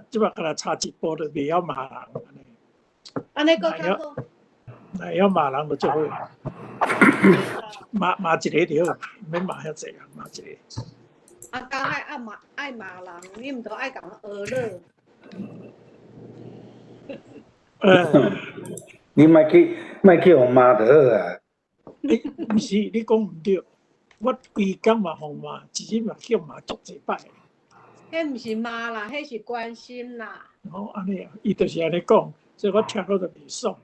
即摆甲他差一步就袂晓骂人安尼个较好。会晓骂人就最好，骂一个就好，免骂遐济啊，骂一个。啊，教爱骂人，你毋着爱甲人学了。你莫去互骂就好啊。毋是，你讲毋对，我规工嘛互骂，一日嘛叫骂足济摆。迄毋是骂啦，迄是关心啦。安尼啊，伊就是安尼讲，所以我听到就袂爽，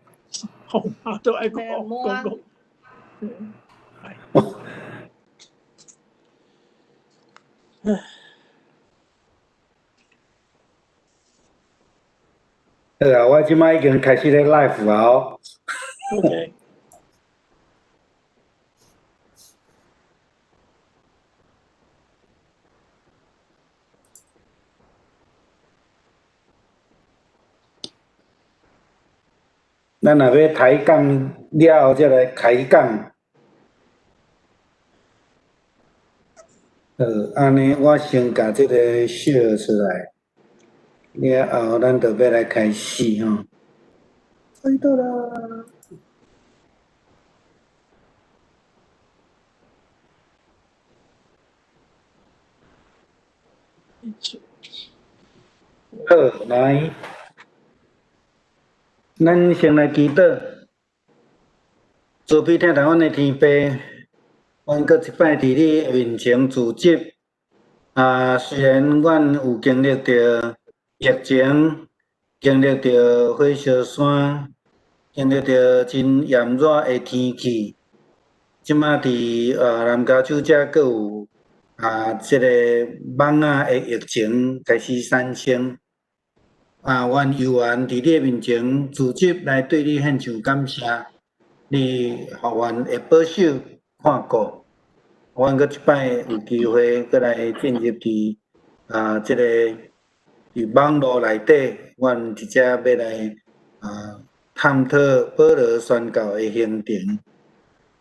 互骂都爱讲。好啊，我即摆已经开始咧 live 啊哦。OK。咱若要抬杠了后，才来开讲。安尼我先甲即个share出来，了后咱就要来开始吼。看到啦。好，来，咱先来祈祷。慈悲疼爱阮的天父，阮搁一摆伫你面前自责。虽然阮有经历着疫情，经历着火烧山，经历着真炎热的天气，即马伫南加州遮搁有即个蚊仔的疫情开始产生。阮犹原伫你面前自责来对你献上感谢。你互阮的保守看顾，阮搁一摆有机会搁来进入伫即个伫网络内底，阮直接要来探讨保罗宣教的行程。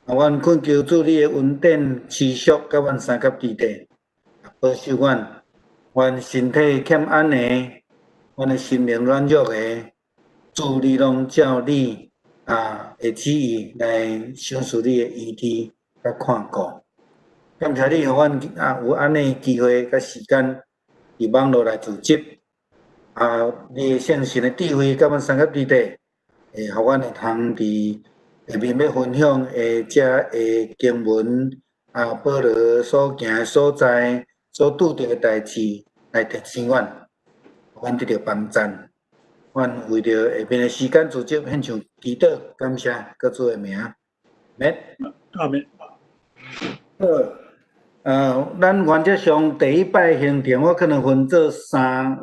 阮恳求主你的恩典持续甲阮三甲之地，保守阮。阮身体欠安的，阮的心灵软弱的，主你拢照你的旨意来享受你的医治甲看顾。感谢你，互阮有安尼机会甲时间伫网络来自责。你圣神的智慧甲阮三甲之地，互阮会通伫下面要分享遮的经文保罗所行的所在，所拄着的代志来提醒阮，互阮得到帮赞。阮为着下面的时间自责献上祈祷，感谢各主的名。阿门。好，咱原则上第一摆行程，我可能分做三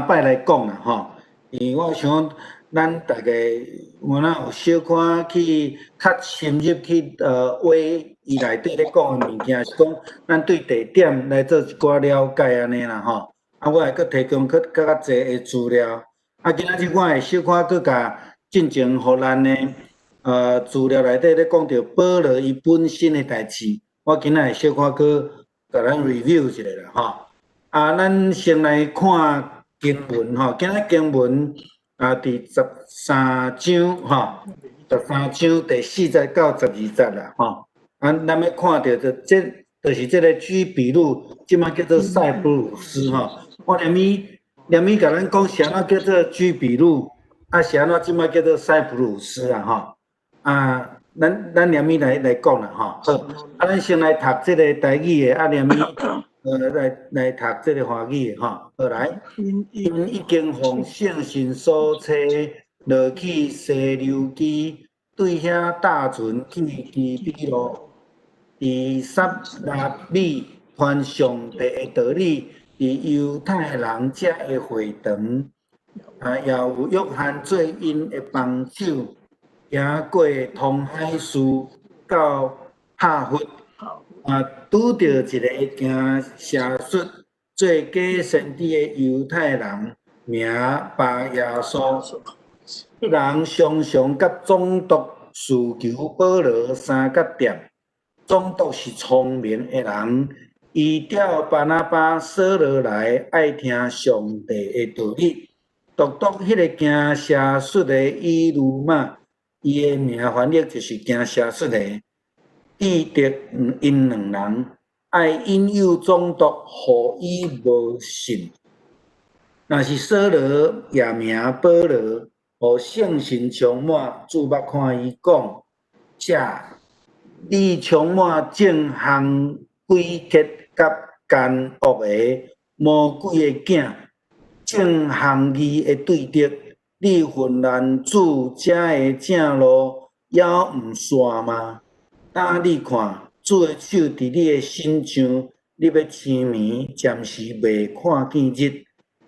摆来讲啦吼。因为我想咱大家我有小可去较深入去话伊内底咧讲的物件，是讲咱对地点来做一寡了解安尼啦吼。我会阁提供较济的资料。今仔日我会小可阁甲进前互咱的资料内底咧讲到保罗伊本身的代志，我今仔会小可阁甲咱 review 一下啦吼。咱先来看经文吼，今仔经文第13章吼，13章第4节到12节啦吼。咱要看到这就是这个居比路，即摆叫做塞浦路斯吼。我连咪甲咱讲是安怎叫做居比路，是安怎即摆叫做塞浦路斯啦吼。咱连咪来讲啦吼。好，咱先来读这个台语的，连咪来读这个华语的吼。好来，因已经奉圣神所赐，落去西流基，对遐搭船去基比路。伫撒拉米传上帝的道理，伫犹太人遮的会堂，也有约翰做因的帮手，行过通海树到哈弗，拄着一个行邪术做假先知的犹太人，名巴耶稣。迄人常常甲总督诉求保罗三角点。总督是聪明的人，伊调巴拿巴、扫罗来爱听上帝的道理。独独迄个惊邪术的以鲁玛，伊的名翻译就是惊邪术的。记得因两人爱引诱总督，互伊无信。若是扫罗也名保罗，互圣神充满，注目看伊讲：这你充满正行鬼结甲奸恶的魔鬼的囝，正行义的对敌，你浑然主遮的正路，也毋线吗？当你看，主的手伫你的身上，你要痴迷，暂时未看见日。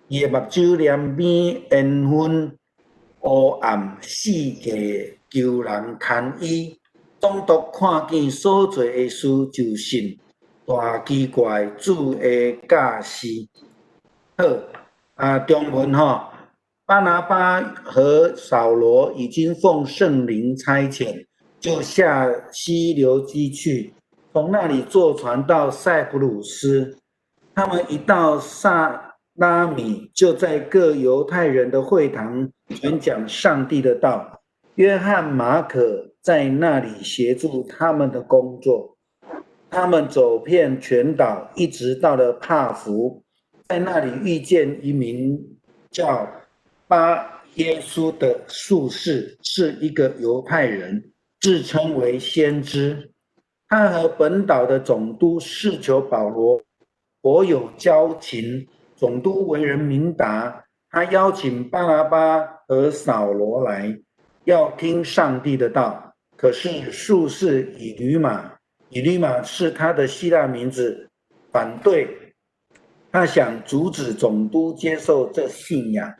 伊的目睭两边烟熏乌暗，四界求人牵伊。总督看见所做的事，就信，大奇怪主的教示。好，中文巴拿巴和扫罗已经奉圣灵差遣，就下西流基去，从那里坐船到塞浦路斯。他们一到萨拉米，就在各犹太人的会堂传讲上帝的道。约翰、马可在那里协助他们的工作。他们走遍全岛，一直到了帕福，在那里遇见一名叫巴耶稣的术士，是一个犹太人，自称为先知。他和本岛的总督试求保罗颇有交情，总督为人明达，他邀请巴拿巴和扫罗来，要听上帝的道。可是术士以吕马是他的希腊名字，反对。他想阻止总督接受这信仰。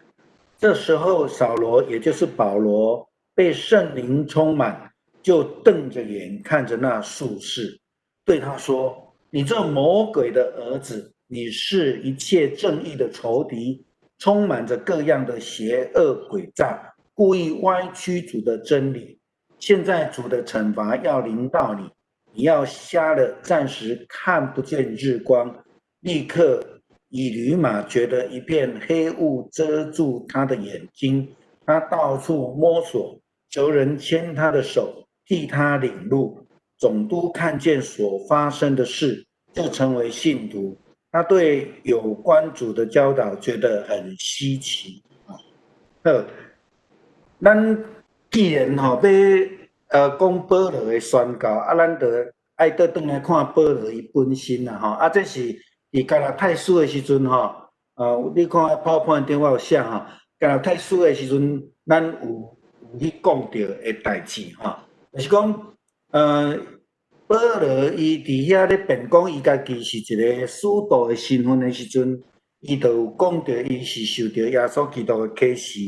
这时候扫罗，也就是保罗，被圣灵充满，就瞪着眼看着那术士，对他说：你这魔鬼的儿子，你是一切正义的仇敌，充满着各样的邪恶诡诈，故意歪曲主的真理。现在主的惩罚要临到你，你要瞎了，暂时看不见日光。立刻以吕马觉得一片黑雾遮住他的眼睛，他到处摸索，求人牵他的手，替他领路。总督看见所发生的事，就成为信徒。他对有关主的教导觉得很稀奇。咱既然要讲保罗的宣告，咱就爱倒转来看保罗伊本身啦这是伫加拉太书的时阵你看 PowerPoint 顶我有写加拉太书的时阵，咱有去讲到的代志就是讲保罗伊伫遐咧辩讲伊家己是一个使徒的身份的时阵，伊就有讲到伊是受到耶稣基督的启示。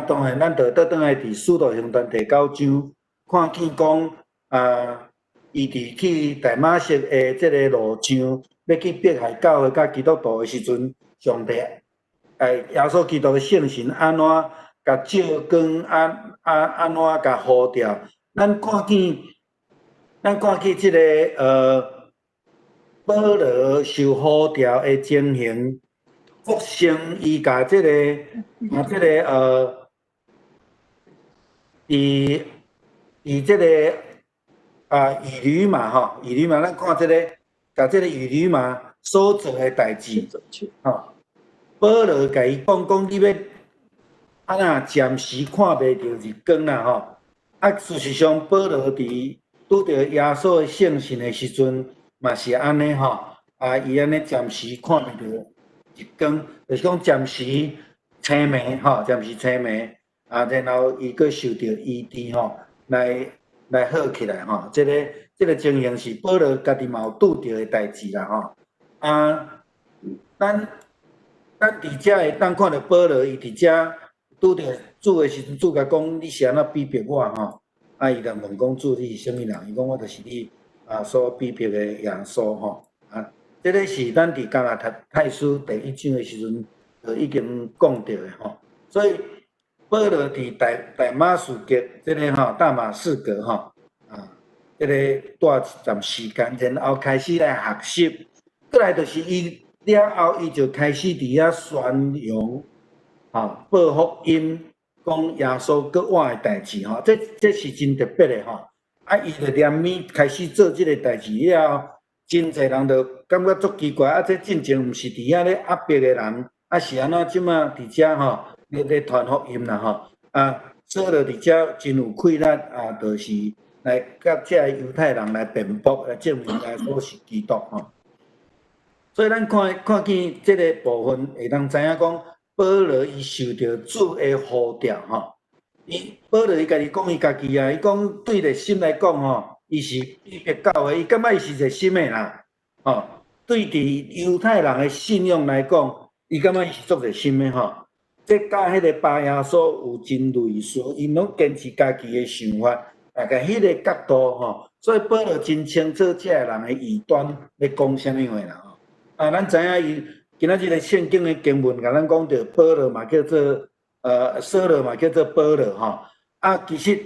当然，咱就倒转来伫《使徒行传》第9章，看见讲伊伫去大马色的这个路上，要去迫害教会甲基督徒的时阵，上帝耶稣基督的圣神安怎甲照光，安怎甲呼召？咱看见这个保罗受呼召的情形，复兴伊甲这个以这个以吕马以吕马，咱看这个，甲这个以吕马所做的代志保罗甲伊讲，你要安那暂时看袂到日光啦事实上，保罗伫拄着耶稣的圣神的时阵，嘛是安尼伊安尼暂时看袂到日光，就是讲暂时青迷暂时青迷然后伊佫受到医治来好起来这个情形是保罗家己嘛有拄着的代志啦咱伫遮会当看到保罗伊伫遮拄着主的时阵，主甲讲你是安怎逼迫我伊就问讲主你是啥物人？伊讲我就是你所逼迫的耶稣这个是咱伫加拉太书第1章的时阵就已经讲到的所以保罗伫大马士革这个大马士革这个住一段时间，然后开始来学习，过来就是伊了后，伊就开始伫遐宣扬报福音，讲耶稣搁活的代志吼，这是真特别的吼。伊就念咪开始做即个代志了后，真侪人就感觉足奇怪，这进前毋是伫遐咧压迫的人，是安怎即马伫遮吼咧传福音啦吼，所以就伫遮真有气力就是来甲遮犹太人来辩驳，来证明耶稣是基督吼。所以咱看见即个部分，会当知影讲，保罗伊受到主的呼召吼。保罗伊家己讲伊家己伊讲对热心来讲吼，伊是伊别教的，伊感觉伊是热心的啦。对伫犹太人的信仰来讲，伊感觉伊是足热心的吼。即甲迄个巴耶稣有真类似，因拢坚持家己的想法，大概迄个角度吼。所以保罗真清楚遮个人的异端咧讲啥物话啦吼。咱知影伊今仔日个圣经的经文，甲咱讲着保罗嘛叫做扫罗嘛叫做保罗吼。其实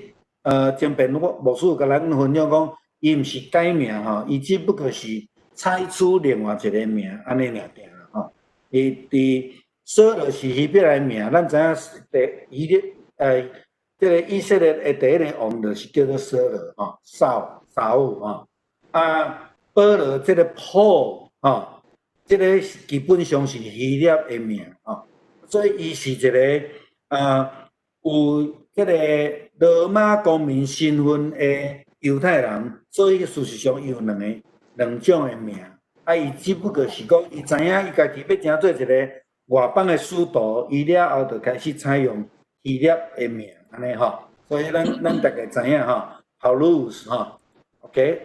前边牧师甲咱分享讲，伊毋是改名吼，伊只不过是采取另外一个名，安尼尔定啦吼。伫扫罗是希伯来名，咱知影这个以色列的第一个王就是叫做扫罗吼，扫罗吼。保罗这个Paul吼。这个基本上是希腊的名所以伊是一个有这个罗马公民身份的犹太人，所以事实上伊有两种的名。伊只不过是讲，伊知影伊家己要成做一个外邦的使徒，伊了后就开始采用希腊的名，安尼吼。所以咱大家知影吼 ，Paulus 吼 ，OK，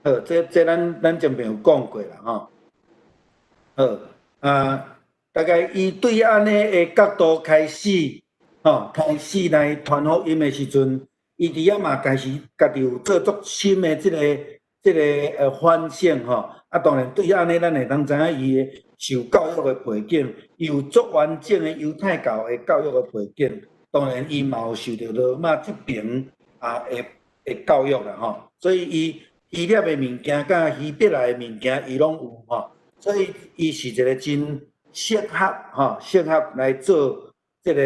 好，这咱前面有讲过啦吼。好，大概伊对安尼的角度开始，开始来传福音的时阵，伊伫遐嘛开始家己有做足深的即个反省吼。当然对安尼，咱会当知影伊的受教育的背景，伊有足完整的犹太教的教育的背景。当然，伊嘛有受到罗马这边的教育啦吼。所以伊希腊的物件甲希伯来的物件，伊拢有吼。所以，伊是一个真适合来做这个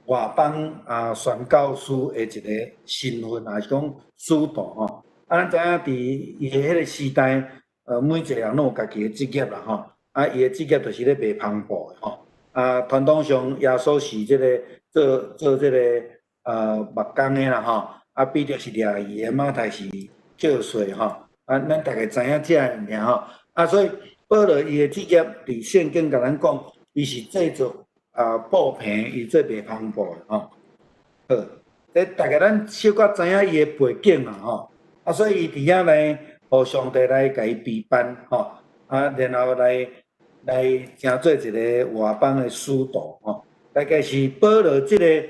外邦宣教师的一个身份，也是讲使徒吼。咱知影伫伊的迄个时代，每一个人拢有家己的职业啦吼。伊的职业就是咧卖篷布的吼。传统上耶稣是这个做这个木工的啦吼。彼得是掠鱼的，马太是叫税吼。咱大概知影这样尔吼。所以。保罗伊的职业伫圣经甲咱讲，伊是制作布片，伊做卖篷布的吼。好，大概咱小可知影伊的背景啦吼。所以伊伫遐来，互上帝来甲伊陪伴吼。然后来成做一个外邦的使徒吼。大概是保罗即个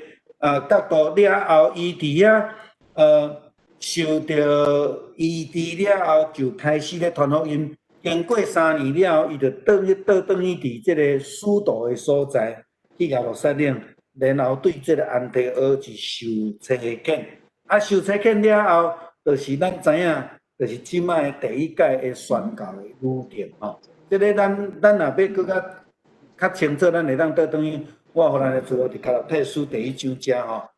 角度了后，伊伫遐受到医治了后，就开始咧传福音。经过3年了后，伊就倒去伫即个使徒的所在，去耶路撒冷，然后对即个安提阿是受差遣。受差遣了后，就是咱知影，就是即摆第一届的宣教的旅程吼。即个咱若要搁较清楚，咱会当倒转去，我互咱的资料伫《加拉太书》第1章遮吼，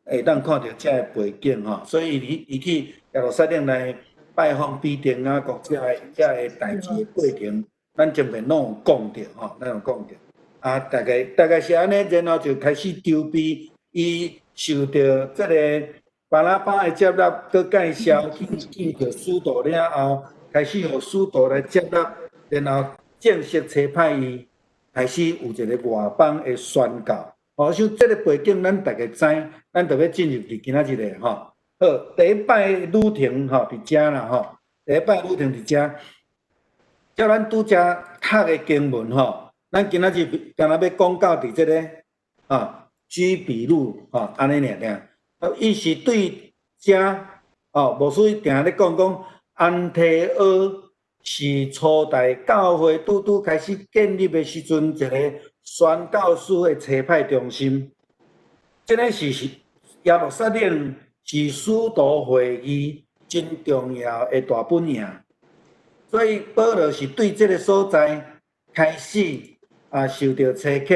会当看到遮个背景吼。所以伊去耶路撒冷来。拜访必定国遮个代志的过程，咱前面拢有讲着吼，咱有讲着。大概是安尼，然后就开始筹备，伊受到这个巴拉巴的接纳，搁介绍见着使徒了后，开始互使徒来接纳，然后正式差派伊开始有一个外邦的宣教。像这个背景，咱大家知，咱就要进入伫今仔日的吼。好，第一摆旅程吼伫遮啦吼，第一摆旅程伫遮，叫咱拄则读的经文吼，咱今仔日敢若要讲到伫即个居比路安尼尔定，伊是对遮牧师定咧讲安提阿是初代教会拄开始建立的时阵一个宣教师的差派中心，即个是耶路撒冷。是使徒会议真重要的大本营，所以保罗是对这个所在开始受到苛刻，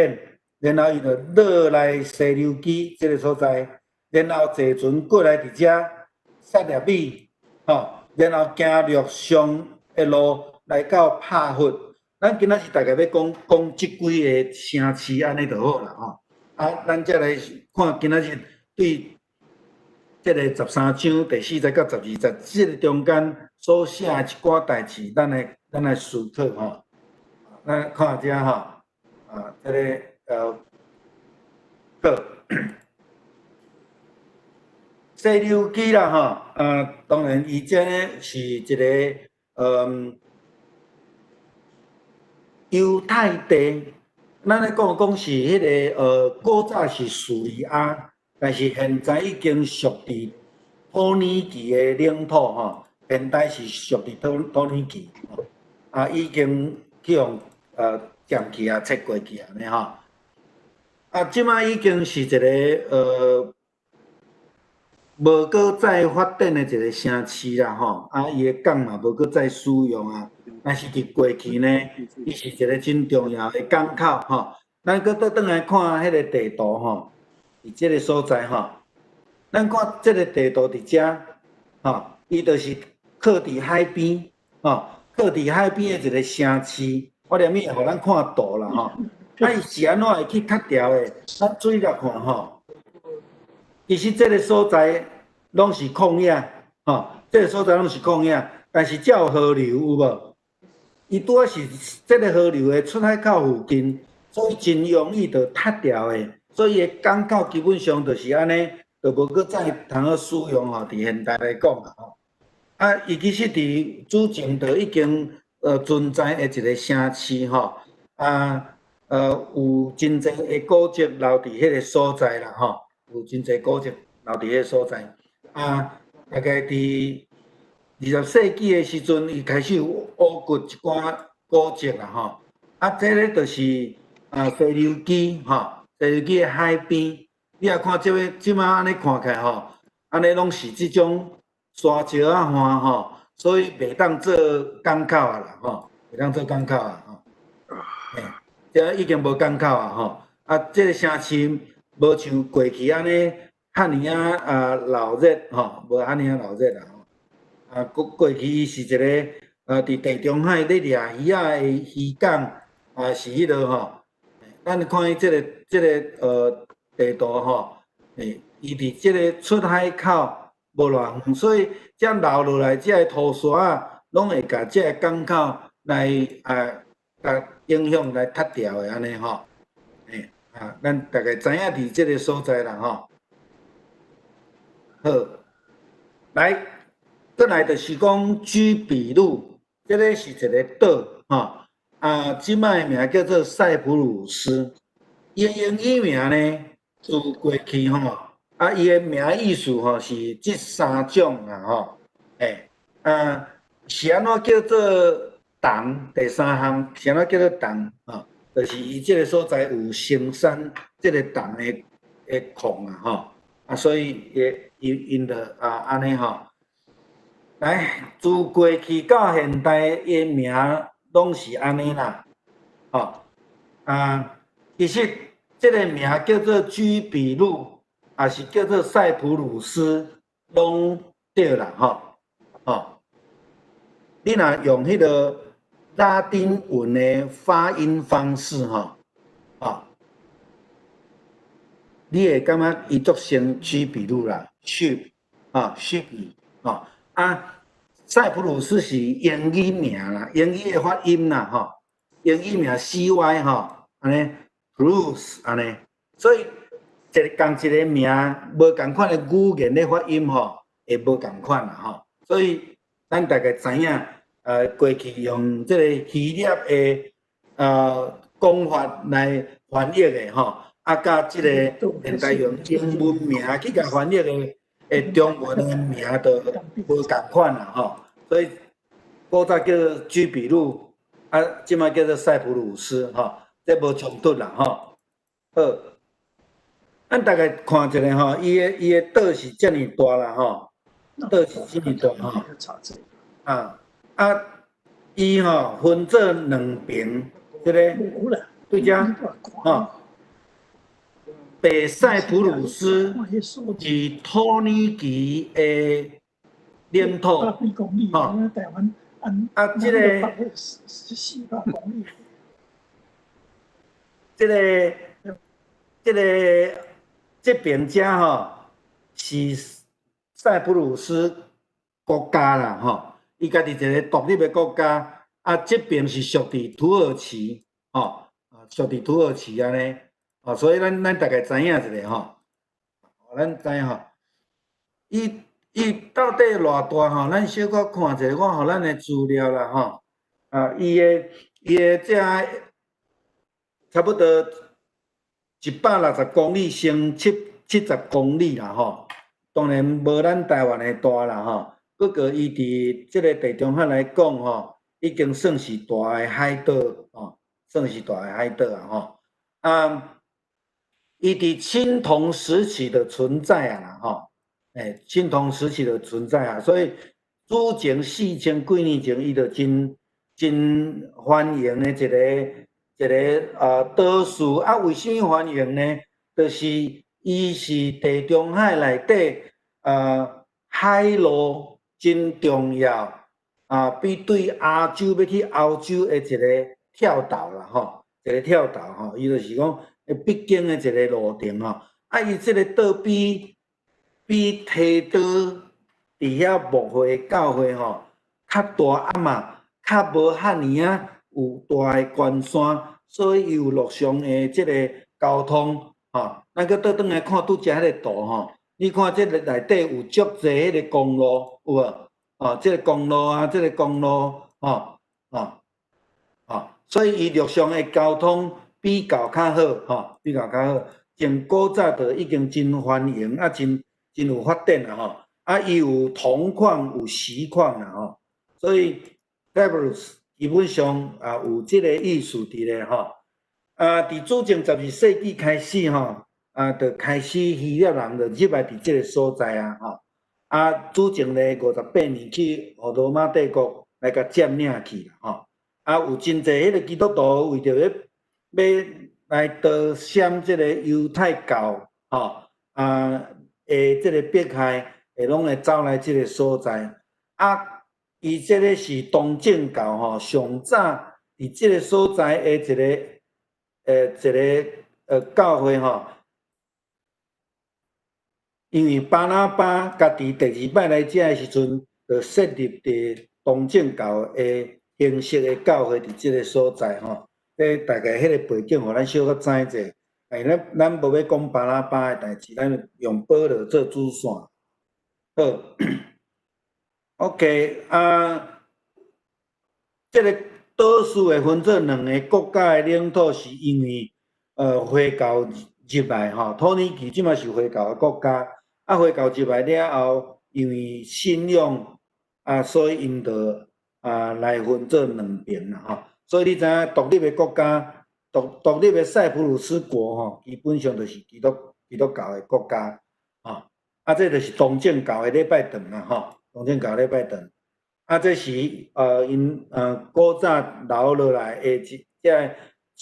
然后伊就落来西流基这个所在，然后坐船过来伫遮撒粒米，然后行陆上的路来到帕弗。咱今仔日大概要讲即几个城市安尼就好啦，咱再来看今仔日对这个13章第4节到12节，这个中间所写一寡代志，咱来思考咱看遮这个好，西流基啦当然伊这呢是一个犹太地，咱咧讲是迄个古早是叙利亚，但是现在已经属于土耳其的领土现在是属于土耳其已经去用占去撤过去安尼即摆已经是一个无搁再发展的一个城市啦伊的港嘛无搁再使用但是伫过去呢，伊是一个真重要的港口咱搁倒转来看迄个地图伫即个所在咱看即个地图伫遮伊就是靠伫海边靠伫海边的一个城市。我连咪互咱看图啦伊是安怎会去较调的？咱注意来看其实即个所在拢是旷野即个所在拢是旷野，但是才有河流有无？伊拄仔是即个河流的出海口附近，所以真容易就塌掉的。所以个港口基本上就是安尼，就无搁再通好使用伫现代来讲伊其实伫之前就已经存在的一个城市有真侪的古迹留伫迄个所在啦有真侪古迹留伫迄个所在大概伫20世纪的时阵，伊开始有挖掘一寡古迹啦这个就是西流基西流基的海边。你也看即摆安尼看起来安尼拢是即种沙石岸所以袂当做港口啦袂当做港口这已经无港口这个城市无像过去安尼遐尼闹热无遐尼闹热过去伊是一个伫地中海咧掠鱼的渔港是迄落咱看伊即个地图伊伫即个出海口无偌远，所以遮流落来遮个土沙拢会甲遮个港口来甲影响来塌掉的安尼咱大概知影伫即个所在啦好，来，转来就是讲居比路，这个是一个岛即摆名叫做塞浦路斯，伊的英语名呢，自过去伊的名意思是即三种是安怎叫做洞？第三项是安怎叫做洞就是伊即个所在有深山即个洞的矿所以因就安尼来自过去到现代，伊名拢是安尼啦其实即个名叫做居比路，也是叫做塞浦路斯，拢对啦你若用迄个拉丁文的发音方式你会感觉伊足像居比路啦 ，ship ship 塞浦路斯是英语名啦，英语的发音啦英语名 CY 安尼 Bruce 安尼，所以一个名无共款的语言咧发音会无共款啦所以咱大概知影过去用即个希腊的讲法来翻译的甲即个现代用英文名去甲翻译的中文的名就无共款啦所以古早叫做居比路即摆叫做塞浦路斯这无冲突啦好，咱大概看一下伊的岛是遮尔大啦岛是遮尔大伊吼分做两边，这个无啦，对遮吼，北塞浦路斯看迄数字，是土耳其的领土，百几公里，吼咱台湾按啊，南到北400公里，这边遮吼是塞浦路斯国家啦，吼，伊家己一个独立的国家，啊，这边是属伫土耳其，吼，属伫土耳其安尼，哦，所以咱大概知影一下吼，咱知影吼，伊到底偌大吼？咱小可看者，我互咱的资料啦吼，伊的这差不多160公里乘70公里啦吼，当然无咱台湾的大啦吼。不过伊伫即个地中海来讲吼，已经算是大的海岛吼，算是大的海岛啊吼。伊伫青铜时期的存在啊啦吼，青铜时期的存在啊，所以主前4000几年前，伊就真繁荣的一个岛屿啊。为什么繁荣呢？就是伊是地中海内底海路真重要比对亚洲要去欧洲的一个跳岛啦吼，一个跳岛吼，伊就是讲必经的一个路程吼。伊即个岛比提岛伫遐牧会教会吼较大嘛，较无遐尔有大的关山，所以伊有陆上的即个交通吼。咱搁倒转来看拄则迄个图吼，你看即个内底有足侪迄个公路有无？即个公路啊，即个公路所以伊陆上的交通比较较好比较较好。从古早就已经真繁荣真有发展啦伊有铜矿有锡矿啦所以 Cyprus 基本上有即个意思伫咧伫主前12世纪开始就开始希腊人就入来伫即个所在主前咧58年去互罗马帝国来甲占领去啦有真侪迄个基督徒为着要来得闪即个犹太教即个迫害，拢会走来即个所在伊即个是东正教上早伫即个所在的一个教会因为巴拿巴家己第2摆来遮的时阵，就设立伫东正教的形式的教会伫即个所在大概迄个背景，互咱小可知者。咱无要讲巴拿巴的代志，咱用保罗做主线。好，OK 这个岛屿会分做2个国家的领土，是因为回教入来土耳其即马是回教的国家，回教入来了后，因为信仰所以因就来分做2边啦所以你知影独立的国家。独立的塞浦路斯国基本上就是基督教的国家这就是东正教的礼拜堂啦东正教礼拜堂这是因古早留落来的即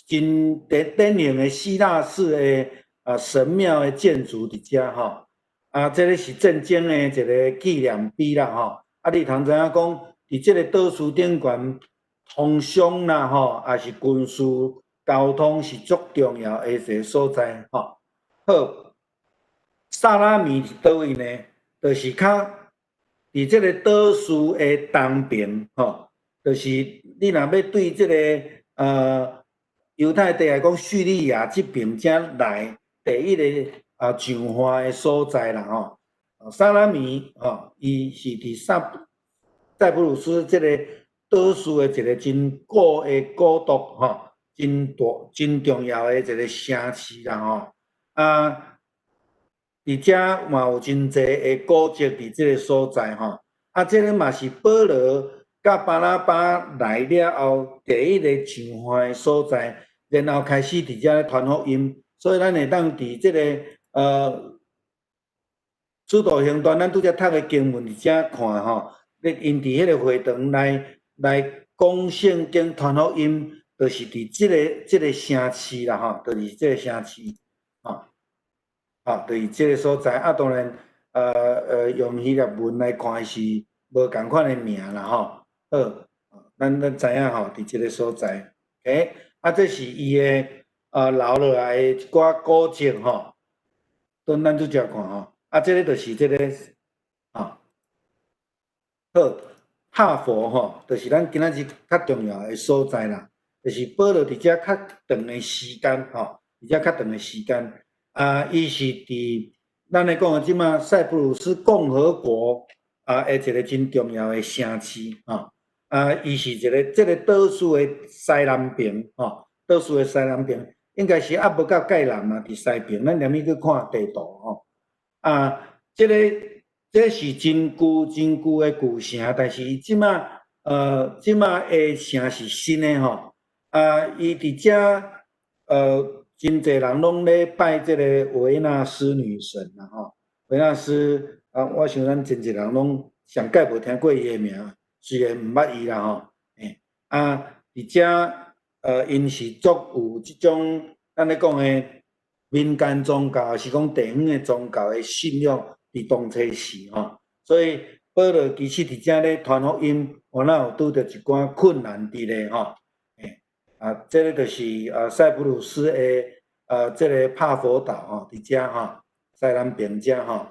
真典型的希腊式的神庙的建筑伫遮这个是战争的一个纪念碑啦你通知影讲伫即个岛屿顶悬通商啦也是军事。交通是足重要的一个所在好，萨拉米是倒位呢？就是较伫即个岛屿的东边就是你若要对即个犹太地来讲，叙利亚即边遮来第一个上花的所在啦萨拉米伊是伫塞浦路斯即个岛屿的一个真古的古都真大、真重要的一个城市啦伫遮嘛有真侪的古迹伫即个所在即个嘛是保罗甲巴拿巴来了后第一个上岸的所在，然后开始伫遮传福音，所以咱会当伫即个使徒行传，咱拄则读的经文伫遮看因伫迄个会堂来讲圣经传福音，就是伫即个城市啦吼，就是即个城市，吼，就是即个所在。啊，当然，用希腊文来看是无共款的名啦吼。好，咱知影吼，伫即个所在，OK， 啊，这是伊的留落来的一寡古迹吼。咱拄则看吼，啊，这个就是这个，好，哈佛吼，就是咱今仔日较重要的所在啦，就是保留伫遮较长的时间吼，而且较长的时间。伊是伫咱来讲即马塞浦路斯共和国的一个真重要的城市吼。伊是一个即个岛屿的西南边吼，岛屿的西南边应该是无到界南嘛，伫西边。咱连去看地图吼。即个是真旧的旧城，但是伊即马的城是新的吼。伊伫遮真侪人拢咧拜即个维纳斯女神啦吼。维纳斯我想咱真侪人拢上届无听过伊的名，虽然毋捌伊啦吼。伫遮因是足有即种咱咧讲的民间宗教，是讲地方的宗教的信仰。伫当初时吼，所以保罗其实伫遮咧传福音，我哪有拄着一寡困难伫咧吼。这个就是塞浦路斯的这个帕佛岛吼，伫遮吼，西南边遮吼。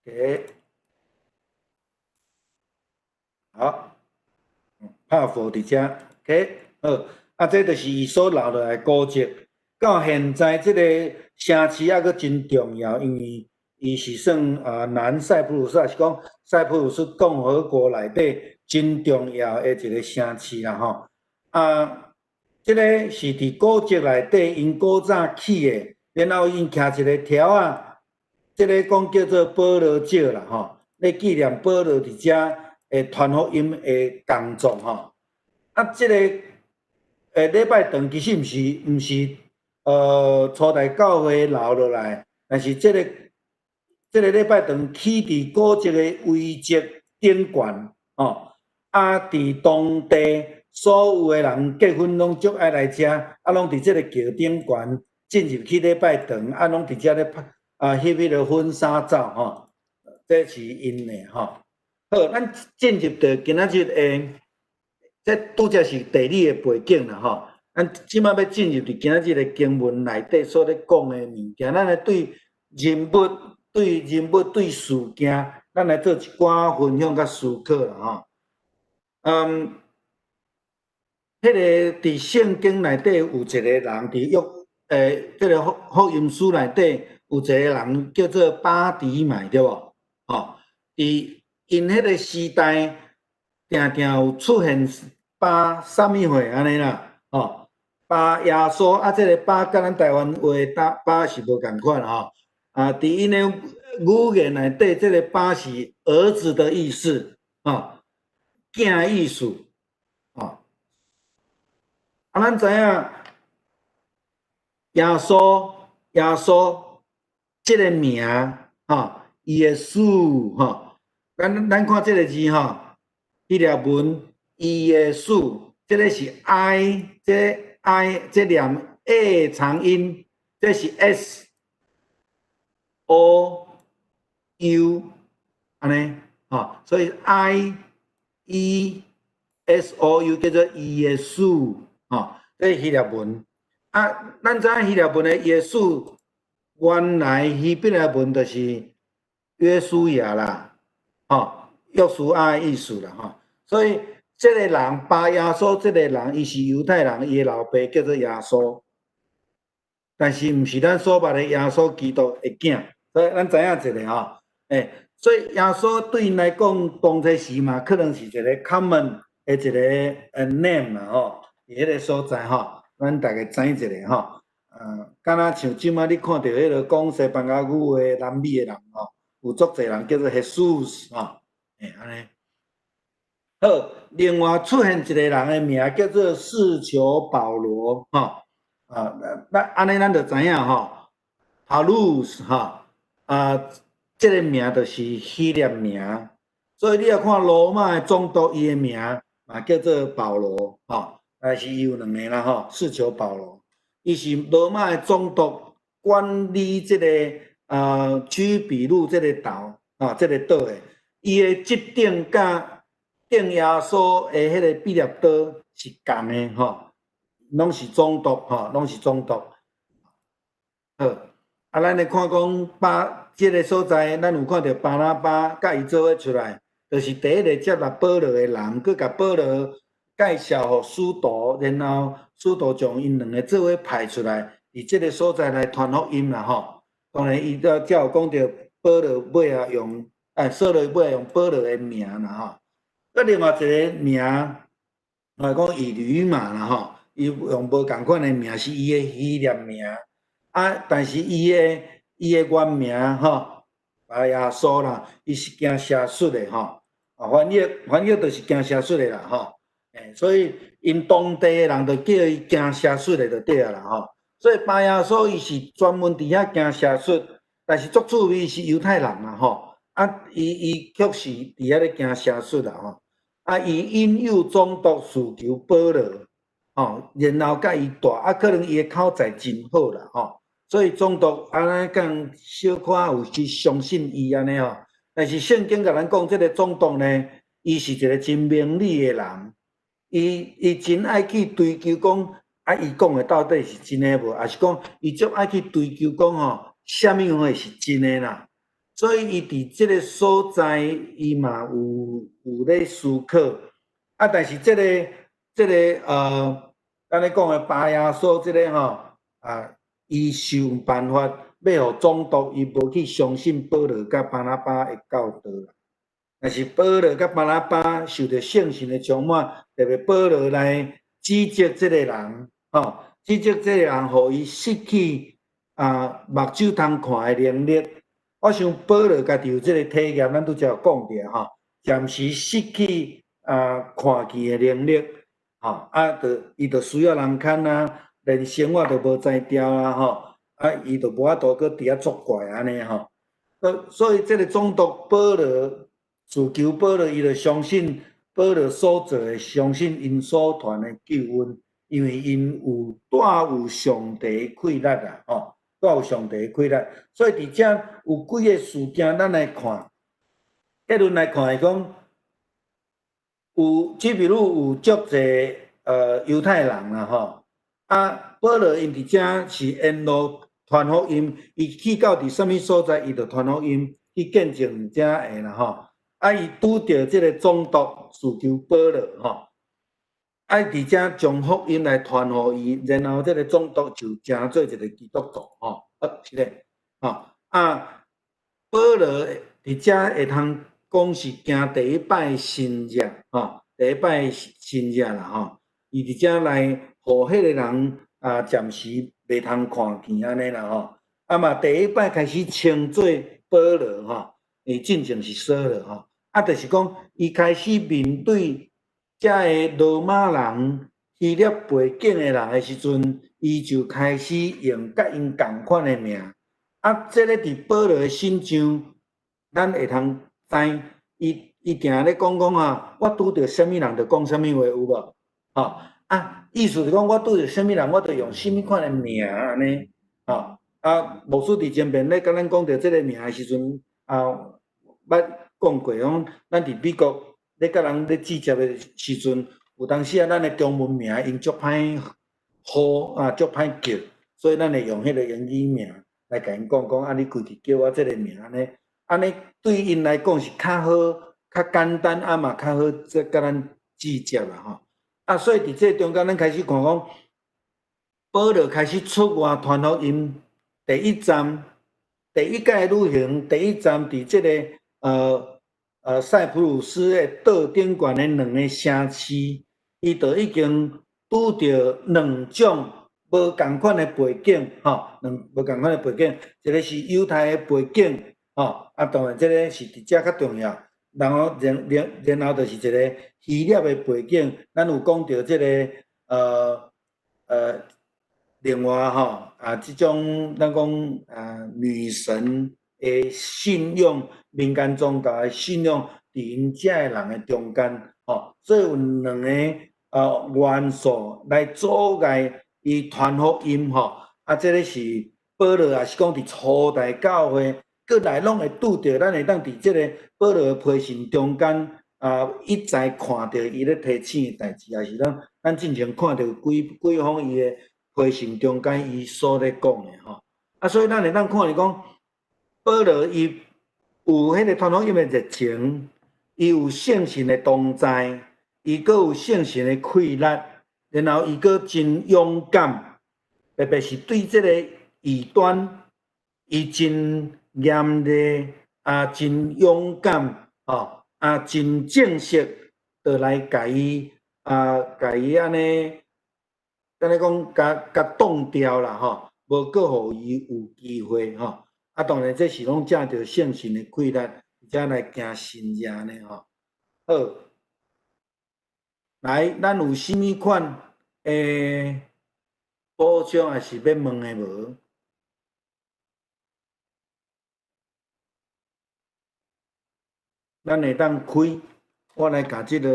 OK， 好，帕佛伫遮 ，OK， 好，这就是伊所留落来古迹。到现在，即个城市还阁真重要，因为伊是算南塞浦路斯，也是讲塞浦路斯共和国内底真重要的一个城市啦吼。即个是伫古迹内底，因古早起的，然后因徛一个条啊，即个讲叫做保罗石啦吼，咧纪念保罗伫遮的传福音的工作吼。即个礼拜堂其实毋是。初代教会留落来，但是即个礼拜堂起伫古迹的遗迹顶悬吼。伫当地所有的人结婚拢足爱来遮，拢伫即个桥顶悬进入去礼拜堂，拢伫遮咧翕迄个婚纱照吼。这是因的吼。好，咱进入到今仔日的，这拄则是地理的背景啦吼。咱即摆要进入伫今仔日的经文内底所咧讲的物件，咱来对人物、对事件，咱来做一寡分享甲思考啦吼。迄个伫圣经内底有一个人伫即个福音书内底有一个人叫做巴迪买，对无？吼，伫因迄个时代，定定有出现巴啥物货安尼啦，吼。巴耶稣即个巴甲咱台湾话巴是无共款吼。伫因的语言内底，即个巴是儿子的意思，囝的意思，咱知影耶稣即个名，耶稣，咱看即个字希腊文耶稣，即个是 I 这念 A 长音，这是 SOU 安尼，所以 IESOU 叫做耶稣，这是希腊文。咱知影希腊文的耶稣，原来希伯来文就是约书亚啦，约书亚的意思啦，所以。这个人巴耶稣，这个人伊是犹太人，伊的老爸叫做耶稣，但是毋是咱所捌的耶稣基督的囝，所以咱知影一个吼，所以耶稣对因来讲，当初时嘛，可能是一个 common 的一个name 啦吼，伫迄个所在吼，咱大家知一下吼，敢若像即摆你看到迄个讲西班牙语的南美的人吼，有足侪人叫做 Jesus 吼，安尼。好，另外出现一个人的名叫做士求保罗，那安尼咱就知影Paulus 这个名就是希腊名，所以你也看罗马的总督，伊的名嘛叫做保罗，吼，但是伊有两个啦，吼，四球保罗，伊是罗马的总督，管理这个屈比路这个岛，这个岛的，伊的执政甲定耶稣的迄个毕业岛是共的，吼，拢是总督，吼，拢是总督。好，咱来看讲即个所在，咱有看到巴拿巴甲伊做伙出来。就是第一个接纳保罗的人，佮甲保罗介绍互使徒，然后使徒将因两个做伙派出来，伫即个所在来传福音啦吼。当然，伊才有讲到保罗尾啊用，扫罗尾啊用保罗的名啦吼。佮另外一个名，来讲以吕马啦吼，伊用无共款的名，是伊的希腊名，但是伊的原名吼。巴耶稣啦，伊是惊邪术的吼，翻译就是惊邪术的啦吼，所以因当地的人就叫伊惊邪术的就对啦吼。所以巴耶稣伊是专门伫遐惊邪术，但是足趣味是犹太人啦吼，伊确实伫遐咧惊邪术啦吼，伊引诱总督事求保罗吼，然后甲伊带，可能伊的口才真好啦吼。所以总督安尼讲，小可有去相信伊安尼吼。但是圣经甲咱讲，即个总督呢，伊是一个真明理的人，伊真爱去追求讲，伊讲的到底是真的无？还是讲伊足爱去追求讲吼，啥物话是真的啦？所以伊伫即个所在，伊嘛有咧思考。但是即个咱咧讲的巴耶稣即个吼伊想办法要互总督，伊无去相信保罗甲巴拿巴的教导啦。但是保罗甲巴拿巴受到圣神的充满，特别保罗来指责这个人，指责这个人，互伊失去目睭通看的能力。我想保罗家己有这个体验，咱拄则有讲着吼，暂时失去看见的能力，伊就需要人看啊。连生活都无才调啦吼，伊就无法度搁伫遐作怪安尼吼。所以这个总督保罗自求保罗，伊就相信保罗所做的，相信因所传的救恩，因为因带有上帝的气力啦吼，带有上帝的气力。所以伫遮有几个事件，咱来看，结论来看，讲比如有足侪犹太人啦吼。保罗因伫遮是沿路传福音，伊去到伫什么所在，伊就传福音去见证遮个啦吼。伊拄着即个总督事求保罗吼，伫遮将福音来传互伊，然后即个总督就诚做一个基督徒吼。是咧吼。保罗伫遮会通讲是行第一摆新约吼，第一摆新约啦吼。伊伫遮来。互迄个人暂时袂通看见安尼啦吼，嘛第一摆开始称做保罗吼，伊真正是扫罗吼，就是讲伊开始面对遮个罗马人、希腊背景的人的时阵，伊就开始用甲因共款的名。这个伫保罗的心上，咱会通知伊定咧讲我拄着什么人就讲什么话有无？吼。意思是讲，我拄着什么人，我就用什么款的名安尼，牧师伫前面咧，甲咱讲到这个名的时阵，捌讲过讲，咱伫美国咧甲人咧致接的时阵，有当时咱的中文名因足歹好足歹叫，所以咱会用迄个英语名来甲因讲，你规矩叫我这个名安尼对因来讲是较好、较简单，嘛较好再甲咱致接啦吼。所以伫这中间，咱开始看讲，保罗开始出外传福音，第一站，第一届旅行，第一站伫这个塞浦路斯的岛顶悬的两个城市，伊就已经拄着两种无共款的背景，无共款的背景，一个是犹太的背景，当然这个是伫遮较重要。然后就是一个希腊的背景，咱有讲到这个另外这种咱讲女神的信仰，民间宗教的信仰，伫因遮个人的中间，吼，所以有两个元素来阻碍伊传福音，吼，这个是保罗也是讲伫初代教会，过来拢会拄着，咱会当伫即个保罗批信中间。一再看到伊咧提醒的代志，也是咱之前看到几方伊的批信中间，伊所咧讲的吼。所以咱会当看是讲，保罗伊有迄个传福音的热情，伊有圣神的同在，伊阁有圣神的气力，然后伊阁真勇敢，特别是对即个异端，伊真严厉真勇敢吼。真正式，就来甲伊安尼，咱咧讲，甲挡掉啦吼，无阁互伊有机会吼。当然这是拢借着圣神的气力，而且来行神业呢吼。好，来，咱有啥物款补充还是要问的无？咱会当开，我来甲即个。